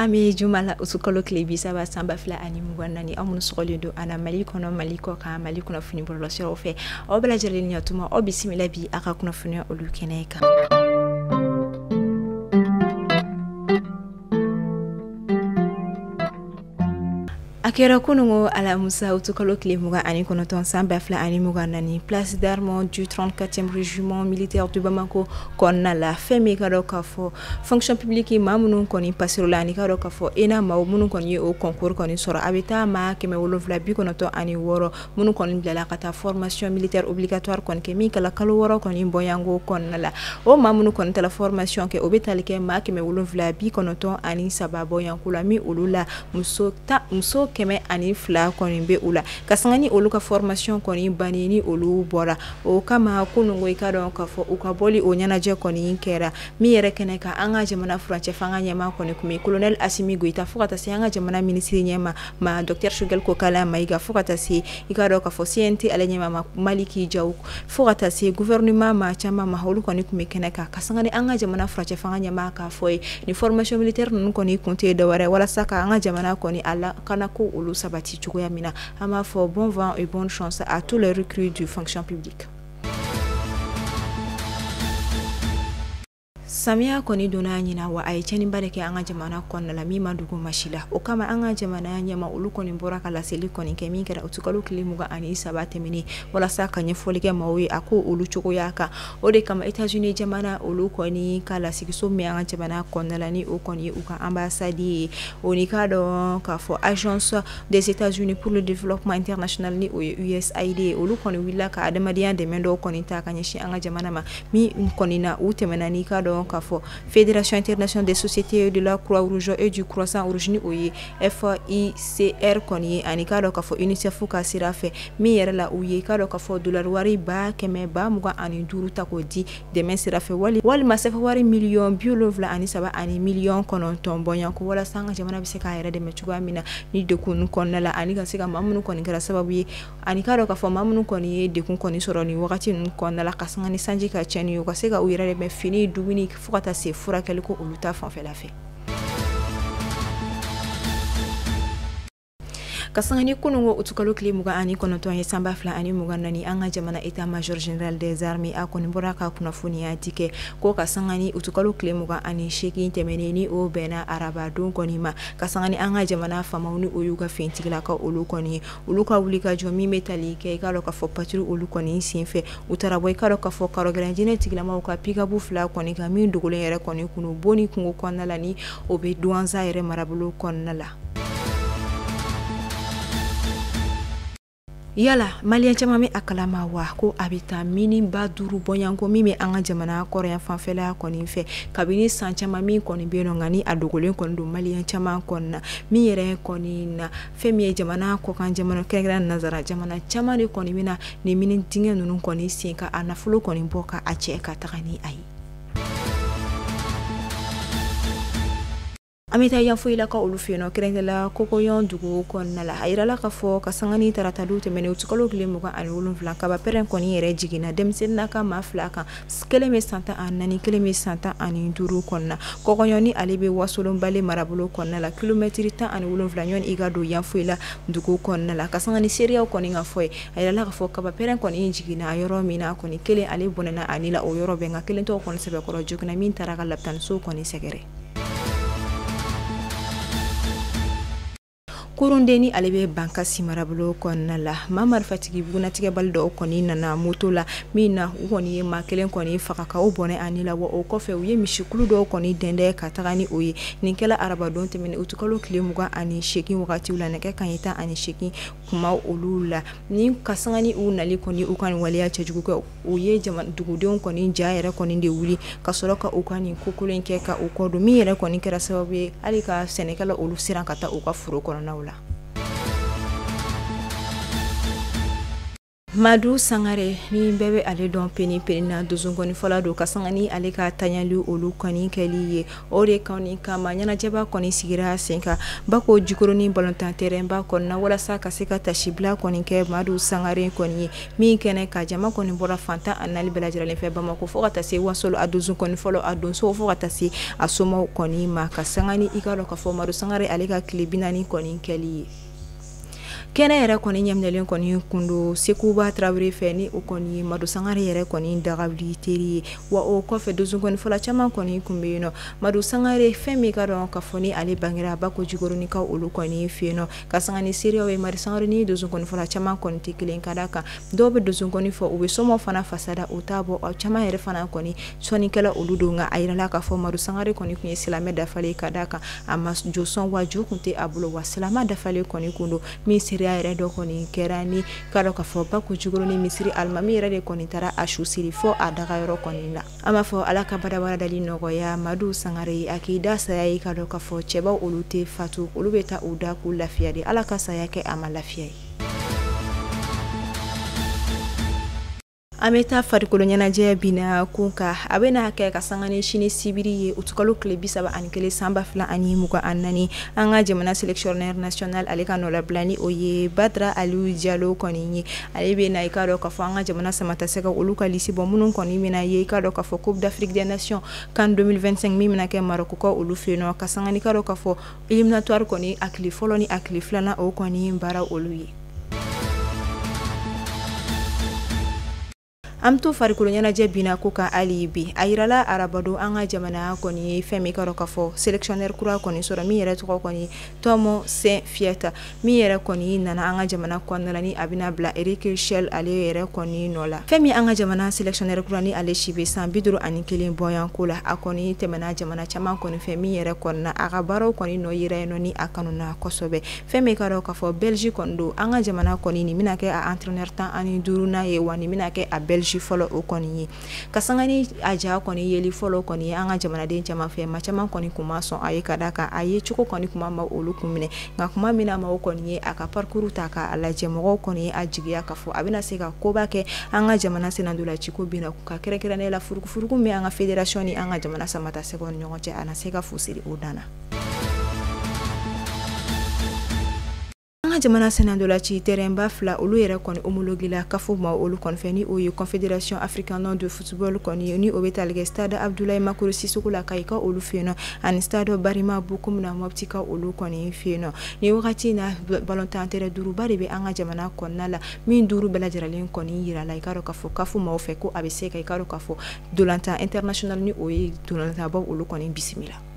Ami jumala usukolo klebi saba samba fla ani mugwana ni amun sogolido ana malikono maliko ka malikuna funi bolo sero fe obala jere ni atuma obisimila bi aka kuna funi olukeneka Akera kunungo ala musa utukalo klimuga ani konoton samba fla ani muganda ni place d'armes du 34e régiment militaire de Bamako konna la femi kado kafo fonction publique mamunun koni pasirola ni kado kafo ena mamunun koni o concours koni sora abita ma keme wolovla bi konoto ani woro munun koni blala kata formation militaire obligatoire koni kemi kala kalo woro koni boyango konna la o mamunun koni tala formation ke obetalike ma keme wolovla bi konoto ani sababo yankula mi ulula muso keme ani fla koni be ula kasangani oluka formation koni banini olu bora o kama kunungo ikado kafo ukaboli onyanaje koni kera mi yere keneka anga jamana franche fanga nyama koni kumi colonel Assimi Goita fukata si anga jamana ministre nyama ma Dr Shugel Kokala maiga fukata si ikado kafo CNT ale nyama Maliki Jaw fukata si gouvernement ma chama maholu koni kumi keneka kasangani anga jamana franche fanga nyama ka foi ni formation militaire nun koni konte de wara wala saka anga jamana koni ala kanako ulu sabati chukoya mina ama for bon vent et bonne chance à tous les recrues du fonction publique. Samia koni dona nyina wa aicheni bareke anga jamana konna la mima dugu mashila o kama anga jamana nyama ulu koni mbora kala seli koni kemi kera utukalu kilimuga ani sabate mini wala saka nyefolike mawi aku ulu chuko yaka ode kama États-Unis jamana ulu koni kala sikiso me anga jamana konna la ni o koni uka ambassade onikado ka fo agence des États-Unis pour le développement international ni o USAID ulu koni willa ka adamadian de mendo koni ta kanyeshi anga jamana ma mi koni na utemena ni kado kafo Fédération internationale des sociétés de la Croix-Rouge et du Croissant-Rouge ni oye FICR koni anikado kafo UNICEF ka sirafe mi yere la uye kado kafo dollar wari ba keme ba muga ani duru tako di demain sirafe wali masefa wari million biolovla ani saba ani million konon tombo yanko wala sanga jamana biseka yere de mechuga mina ni de kun konna la ani kasika mamunu koni kara sababu ye anikado kafo mamunu koni de kun koni soroni wakati konna la kasanga ni sanji ka cheni yo kasika uyere de fini dumini fukata se fura keliko uluta fanfe la fe kasangani kunungo utukalo klimuga ani konoto he samba fla ani muganda ni anga jamana état major général des armées akoni boraka kuna funi atike ko kasangani utukalo klimuga ani sheki temeneni o bena araba don konima kasangani anga jamana famauni oyuga fentigla ka olukoni uluka wulika jomi metalike kalo ka fo patru olukoni sinfe utaraboy kalo ka fo karo grandine tigla ma ka piga bu fla koni ka mi dugule yere koni kunu boni kungo konnala ni obe douanza yere marabulo konnala yala malien chamami akalama wa ko abita mini baduru bonyango mimi anga jamana korea fanfela koni fe kabini sanchama mi koni beno ngani adogolen koni do malien chama konna mi yere koni na femi jamana ko kan jamana kengran nazara jamana chama ni koni mina ni mini tinga nunu koni sinka anafulo koni boka acheka takani ai amita ya fuila ka ulufino kirengela kokoyon dugu konna la ayirala ka fo kasangani taratalu temene utukalo klimuga ani ulunfla ka ba peren koni yere jigina demsenna ka maflaka keleme santa anani keleme santa ani duru konna kokoyoni alibe wasolon bale marabulo konna la kilometri ta ani ulunfla nyon igado ya fuila dugu konna la kasangani seria koni nga foy ayirala ka fo ka ba peren koni jigina yoro mina koni kele ale bonena anila o yoro benga kele to koni sebe koro jogna min taraka laptan so koni segere kurundeni alebe banka simarabulo konna la mamar fatigi buna tige baldo koni nana moto la mina woni ma kelen koni fakaka o bone anila wo o kofe uye mishikulu do koni dende katagani oye ninkela araba don temene utukalo klimuga ani sheki wakati ula neke kanyita ani sheki kuma olula ni kasangani unali koni ukani walia chajugu ko uye jaman dugudon koni jaere koni de wuli kasoroka ukani kukulen keka ukodo mi yere koni kera sababu alika senekala olu sirankata uka furo kona naula Madu Sangare ni bebe ale don peni na duzungoni fola do kasangani ale ka tanyali olu koni keli ye o de koni kama ɲɛnajɛba kɔni sigira senka bako jukuruni balontan terrain ba kɔnɔna walasa ka se ka tasibila kɔni kɛ Madu Sangare kɔni ye min kɛnɛ ka jama kɔni bɔra fantan anali bɛɛ lajɛlen fɛ Bamako fo ka taa se wasolo a duzun kɔni fɔlɔ a donso fo ka taa se a somaw kɔni ma ka sangani i ka dɔn ka fɔ Madu Sangare ale ka tile 40 kɔni kɛli ye kɛnɛ yɛrɛ kɔni ɲɛminɛlen kɔni kundo Sekuba Traoré fɛ ni o kɔni Madu Sangare yɛrɛ kɔni dagabili teri ye wa o kɔfɛ duzun kɔni fɔla caman kɔni kun bɛ yen nɔ Madu Sangare fɛn min ka dɔn ka fɔ ni ale bangera Bako Jikɔrɔnikaw olu kɔni fɛ yen nɔ ka sanga ni seerew ye Madu Sangare ni duzun kɔni fɔla caman kɔni tɛ kelen ka da kan dɔw bɛ duzun kɔni fɔ u bɛ somɔw fana fasada u t'a bɔ caman yɛrɛ fana kɔni sɔnnikɛla olu don nka a yirala ka fɔ Madu Sangare kɔni kun ye silamɛ dafalen ka da kan a ma jo sɔn wa jo kun tɛ a bolo wa silamɛ dafalen kɔni kun don min seereya yɛrɛ dɔ kɔni kɛra ni ka dɔn ka fɔ Bako Jikɔrɔni misiri alimami yɛrɛ de kɔni taara a su siri fɔ a dagayɔrɔ kɔni la an b'a fɔ ala ka badabaradali nɔgɔya Madu Sangare a k'i da saya ye ka dɔn ka fɔ cɛbaw olu tɛ fatu olu bɛ taa u da k'u lafiya de ala ka saya kɛ a ma lafiya ye an bɛ taa farikolo ɲɛnajɛ bina kun ka a bɛna kɛ ka sanga ni sini sibiri ye utukalo tile 31 san 2024 an ka jamana sélectionneur national ale ka nɔlabila ni o ye Badara Aliyu Jalo kɔni ye ale bɛna i ka dɔn ka fɔ an ka jamana samatasɛgɛ olu ka lisi bɔ minnu kɔni bɛna ye i ka dɔn ka fɔ Coupe d'Afrique des Nations CAN 2025 min bɛna kɛ Maroc ka olu fɛ yen nɔ ka sanga ni ka dɔn ka fɔ éliminatoire kɔni a tile fɔlɔ ni a tile filanan o kɔni baara olu ye an to farikolo ɲɛnajɛ bina ko ka ali bi a yirala arabado an ka jamana kɔni ye fɛn min ka dɔn ka fɔ sélectionneur kura kɔni sɔrɔ min yɛrɛ tɔgɔ kɔni Tomo Saint Fieta min yɛrɛ kɔni nana an ka jamana kɔnɔna ni a bɛna bila Eric Shell ale yɛrɛ kɔni nɔ la fɛn min an ka jamana sélectionneur kura ni ale si bɛ san 51 bɔyanko la a kɔni tɛmɛna jamana caman kɔni fɛ min yɛrɛ kɔnɔna a ka baaraw kɔni nɔ yira yen nɔ ni a kanuna kosɛbɛ fɛn min ka dɔn ka fɔ Belgique kɔni don an ka jamana kɔni nin bɛna kɛ a entraîneur 15 ye wa nin bɛna kɛ a Belgique fɔlɔ o kɔni ye ka sanga ni a ja kɔni yeli fɔlɔ kɔni ye an ka jamanaden caman fɛ ma caman kɔni kuma sɔn a ye ka da kan a ye cogo kɔni kuma ma olu kun minɛ nka kuma min na ma o kɔni ye a ka parcours ta ka lajɛ mɔgɔw kɔni ye a jigiya ka fɔ a bɛna se ka koba kɛ an ka jamana senandolaciko bina ka kɛrɛnkɛrɛnnen la furukufuruku min an ka fédération ni an ka jamana samatasɛgɛw ni ɲɔgɔn cɛ a na se ka fusiri o dana an ka jamana senandolaci terrain ba fila olu yɛrɛ kɔni homologué la kafo ma olu kɔni fɛ ni o ye confédération africaine de football kɔni ni o bɛ tali kɛ stade Abdoulaye Makoro Sisoko la ka i ka olu fɛ yen nɔ ani stade Barima Bokoum na Mopti ka olu kɔni fɛ yen nɔ ni wagati na ballontan terrain duruba de bɛ an ka jamana kɔnɔna la min duuru bɛɛ lajɛlen kɔni yira la i ka dɔn ka fɔ kafo maaw fɛ ko a bɛ se ka i ka dɔn ka fɔ dolantan international ni o ye dolantanbaw olu kɔni bisimila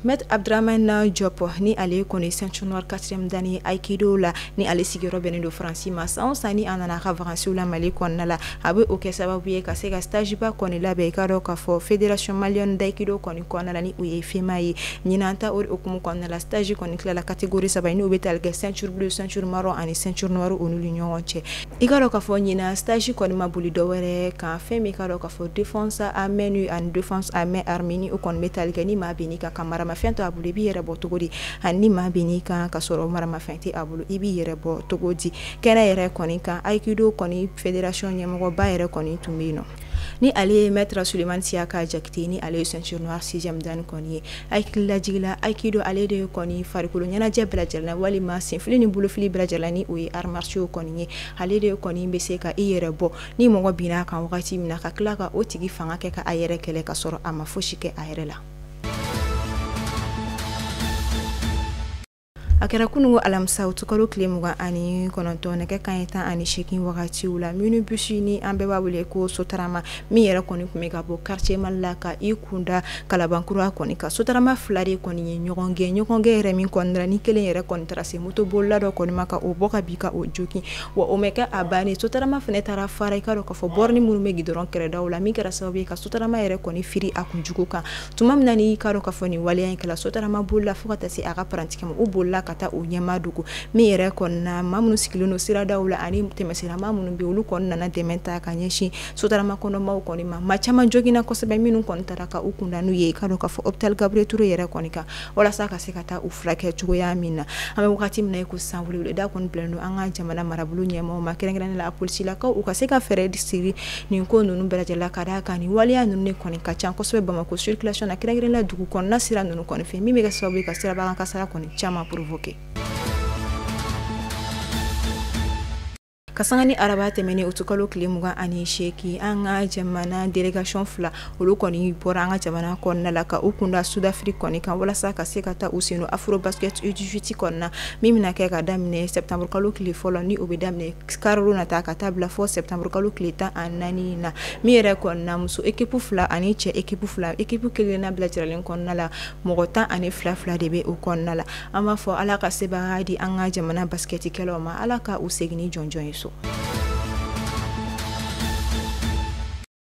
Maître Abdraman Diop ni ale kɔni ceinture noire 4e dan ye aikido la ni ale sigiyɔrɔ bɛnnen don Faransi ma san o san ni a nana ka vacances la Mali kɔnɔna la a bɛ o kɛ sababu ye ka se ka stage ba kɔni labɛn i ka dɔn ka fɔ fédération malienne d'aikido kɔni kɔnɔna la ni o ye FEMA ye ɲinan ta o hukumu kɔnɔna la stage kɔni tilala catégorie 3 ni o bɛ tali kɛ ceinture bleue ceinture marron ani ceinture noire o n'olu ɲɔgɔn cɛ i ka dɔn ka fɔ ɲinan stage kɔni ma boli dɔwɛrɛ kan fɛn min ka dɔn ka fɔ défense à main nue ani défense à main armée ni o kɔni bɛ tali kɛ ni maa bɛ n'i ka kamara fɛn to a bolo i b'i yɛrɛ bɔ cogo di ani maa bɛ n'i kan ka sɔrɔ maramafɛn tɛ a bolo i b'i yɛrɛ bɔ cogo di kɛnɛ yɛrɛ kɔni kan aikido kɔni fédération ɲɛmɔgɔba yɛrɛ kɔni tun bɛ yen nɔ ni ale ye maître Sulemani Siyaka Jakite ni ale ye ceinture noire 6e dan kɔni ye hakililajigila aikido ale de kɔni farikolo ɲɛnajɛ bɛɛ lajɛlen na walima senfili ni bolofili bɛɛ lajɛlen ni o ye arts martiaux kɔni ye ale de kɔni bɛ se ka i yɛrɛ bɔ ni mɔgɔ binna kan wagati min na ka tila ka o tigi fanga kɛ ka a yɛrɛ kɛlɛ ka sɔrɔ a ma fosi kɛ a yɛrɛ la a kɛra kunungo alamisa utukalo tile 29 nɛgɛ kanɲɛ 18 wagatiw la minibus ni an bɛɛ b'a wele ko Sotarama min yɛrɛ kɔni kun bɛ ka bɔ quartier Mali la ka i kunda Kalabankura kɔni ka Sotarama fila de kɔni ye ɲɔgɔngɛn yɛrɛ min kɔni la ni kelen yɛrɛ kɔni taara se moto bolila dɔ kɔni ma ka o bɔ ka bi ka o jokin wa o mɛ kɛ a bannen Sotarama fɛnɛ taara fara i ka dɔn ka fɔ bɔrɔni minnu bɛ gidɔrɔn kɛrɛdaw la min kɛra sababu ye ka Sotarama yɛrɛ kɔni firi a kunjugu kan tuma min na ni i ka dɔn ka fɔ nin waleya in kɛla Sotarama bolila fo ka taa se a ka parantikɛ ma u bolila ka taa u ɲɛma dugu min yɛrɛ kɔnɔna maa minnu sigilen don siradaw la ani tɛmɛsirama minnu bɛ olu kɔni nana dɛmɛ ta ka ɲɛsin sotarama kɔnɔmaw kɔni ma maa caman joginna kosɛbɛ minnu kɔni taara ka u kunda n'u ye ka dɔn ka fɔ hôpital Gabriel Touré yɛrɛ kɔni kan walasa ka se ka taa u furakɛ cogoya min na an bɛ wagati min na ko san weleweleda kɔni bilalen don an ka jamana marabolo ɲɛmaaw ma kɛrɛnkɛrɛnnenya la polisilakaw u ka se ka fɛɛrɛ sigi nin ko ninnu bɛɛ lajɛlen ka d'a kan nin waleya ninnu de kɔni ka ca kosɛbɛ Bamako circulation na kɛrɛnkɛrɛnnenya la dugu kɔnɔna sira ninnu kɔni fɛ min bɛ kɛ sababu ye ka sirabakan kasara kɔni caman provoquer. Kasangani araba tɛmɛnen o tukalo tile 28 an ka jamana délégation fila olu kɔni bɔra an ka jamana kɔnɔna la ka u kunda Sud-Afrique kɔni kan walasa ka se ka taa u sen don Afrobasket U18 kɔnɔna min bɛna kɛ ka daminɛ septembre kalo tile fɔlɔ ni o bɛ daminɛ Cameroun na ta ka taa bila fɔ septembre kalo tile 14 na min yɛrɛ kɔnɔna muso équipe fila ani cɛ équipe fila équipe kelen na bila jiralen kɔnɔna la mɔgɔ 12 de bɛ o kɔnɔna la an b'a fɔ ala ka sebaaya di an ka jamana basketikɛlaw ma ala ka u segin ni jɔnjɔn ye so.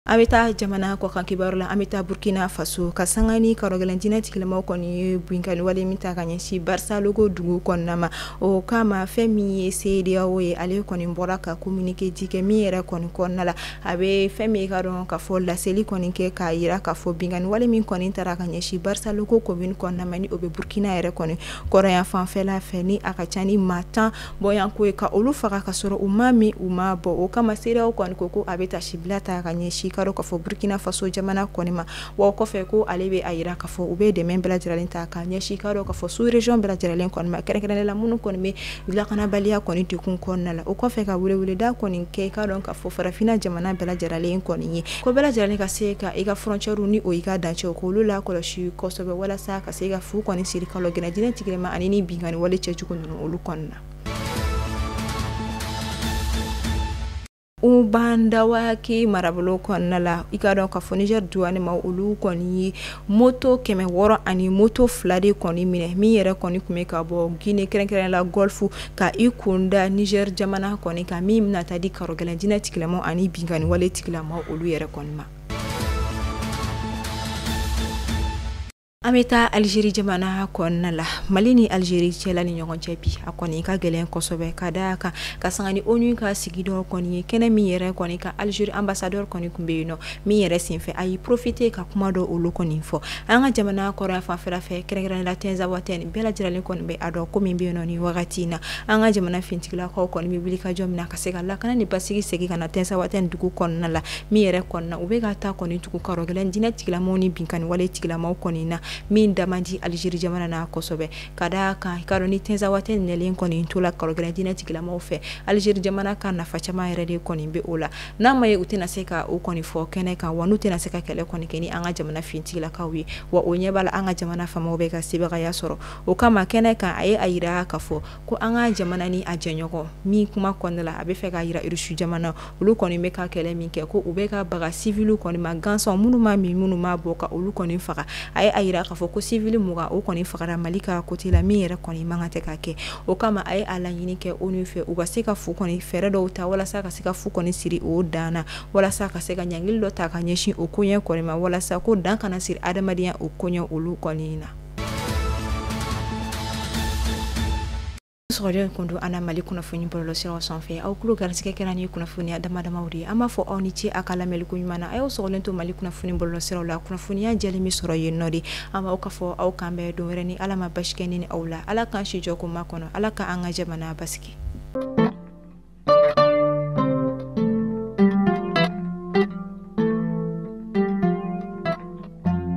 An bɛ taa jamana kɔkan kibaru la an bɛ taa Burkina Faso ka sanga ni karɔgɛlɛn dinɛ tigilamɔgɔ kɔni ye binkani wale min ta ka ɲɛsin Barça logo dugu kɔnɔna ma o kama fɛn min ye CEDEAO ye ale kɔni bɔra ka communiqué di kɛ min yɛrɛ kɔni kɔnɔna la a bɛ fɛn min ka dɔn ka fɔ laseli kɔni kɛ k'a yira ka fɔ binkani wale min kɔni taara ka ɲɛsin Barça logo commune kɔnɔna ma ni o bɛ Burkina yɛrɛ kɔni kɔrɔyan fanfɛla fɛ ni a ka ca ni maa 10 bɔyanko ye ka olu faga ka sɔrɔ u ma min u ma bɔ o kama CEDEAO kɔni ko a bɛ tasibila ta ka ɲɛsin karo ka fɔ Burkina Faso jamana kɔni ma wa kɔfɛ ko ale bɛ a yira ka fɔ u bɛ dɛmɛ bɛɛ lajɛlen ta ka ɲɛsin karo ka fɔ sous région bɛɛ lajɛlen kɔni ma kɛrɛnkɛrɛnnenya la minnu kɔni bɛ lakanabaliya kɔni dekun kɔnɔna la o kɔfɛ ka weleweleda kɔni kɛ ka dɔn ka fɔ farafinna jamana bɛɛ lajɛlen kɔni ye ko bɛɛ lajɛlen ka se ka i ka frontière ni o i ka dancɛw k'olu la kɔlɔsi kosɛbɛ walasa ka se ka fu kɔni siri kalo gɛnɛ dinɛ tigilama ani ni binkani wale cɛjugu ninnu olu kɔnɔna na. Bandawaki marabolo kɔnɔna la i ka dɔn ka fɔ Niger douane ma olu kɔni ye moto 600 ani moto 2 de kɔni minɛ min yɛrɛ kɔni kun bɛ ka bɔ Guinée kɛrɛnkɛrɛnnenya la Golfe ka i kunda Niger jamana kɔni kan min bɛna taa di karɔgɛlɛn dinɛ tigilamaw ani binkani wale tigilamaw olu yɛrɛ kɔni ma. An bɛ taa Algérie jamana kɔnɔna la Mali ni Algérie cɛla ni ɲɔgɔn cɛ bi a kɔni ka gɛlɛn kosɛbɛ ka d'a kan ka sanga ni ONU ka sigidɔ kɔni ye kɛnɛ min yɛrɛ kɔni ka Algérie ambassadeur kɔni kun bɛ yen nɔ min yɛrɛ senfɛ a yi profiter ka kuma dɔ olu kɔni fɔ an ka jamana kɔrɔya fanfɛla fɛ kɛrɛnkɛrɛnnenya la Tinzawatène bɛɛ lajɛlen kɔni bɛ a dɔn ko min bɛ yen nɔ ni wagati in na an ka jamana fintigilakaw kɔni bɛ wuli ka jɔ min na ka se ka lakana ni basigi segin ka na Tinzawatène dugu kɔnɔna la min yɛrɛ kɔnɔna u bɛ ka taa kɔni tugu karɔgɛlɛn dinɛ tigilamaw ni binkani wale tigilamaw kɔni na min damandi Algérie jamana na kosɛbɛ ka d'a kan ka dɔn ni Tinzawatène nɛlen kɔni to la karɔgɛlɛn dinɛ tigilamaw fɛ Algérie jamana ka nafa caman yɛrɛ de kɔni bɛ o la n'a ma ye u tɛna se ka o kɔni fɔ kɛnɛ kan wa n'u tɛna se ka kɛlɛ kɔni kɛ ni an ka jamana fintigilakaw ye wa o ɲɛ b'a la an ka jamana faamaw bɛ ka sebagaya sɔrɔ o kama kɛnɛ kan a ye a yira ka fɔ ko an ka jamana ni a jɛɲɔgɔn min kuma kɔnɔna la a bɛ fɛ ka yira Russie jamana olu kɔni bɛ ka kɛlɛ min kɛ ko u bɛ ka baga civil kɔni ma gansanw minnu ma min minnu ma bɔ ka olu kɔni faga a ye a yira ka fɔ ko civil 20 o kɔni fagara Mali ka côté la min yɛrɛ kɔni man ka tɛ ka kɛ o kama a ye a laɲini kɛ ONU fɛ u ka se ka fu kɔni fɛɛrɛ dɔw ta walasa ka se ka fu kɔni siri o dan na walasa ka se ka ɲangili dɔ ta ka ɲɛsin o koɲɛ kɔni ma walasa ko dan kana siri adamadenya o koɲɛ olu kɔni na. Sɔgɔlen kun don an na Mali kunnafoni bɔlɔlɔ siraw sanfɛ aw kulo garisigɛ kɛra ni kunnafoniya damadamaw de ye an b'a fɔ aw ni ce a ka lamɛliko ɲuman na a y'aw sɔgɔlen to Mali kunnafoni bɔlɔlɔ siraw la kunnafoniya jɛlen bɛ sɔrɔ yen nɔ de an b'aw ka fɔ aw kan bɛɛ don wɛrɛ ni Ala ma basi kɛ ni aw la Ala k'an si jɔ ko ma kɔnɔ Ala ka an ka jamana basigi.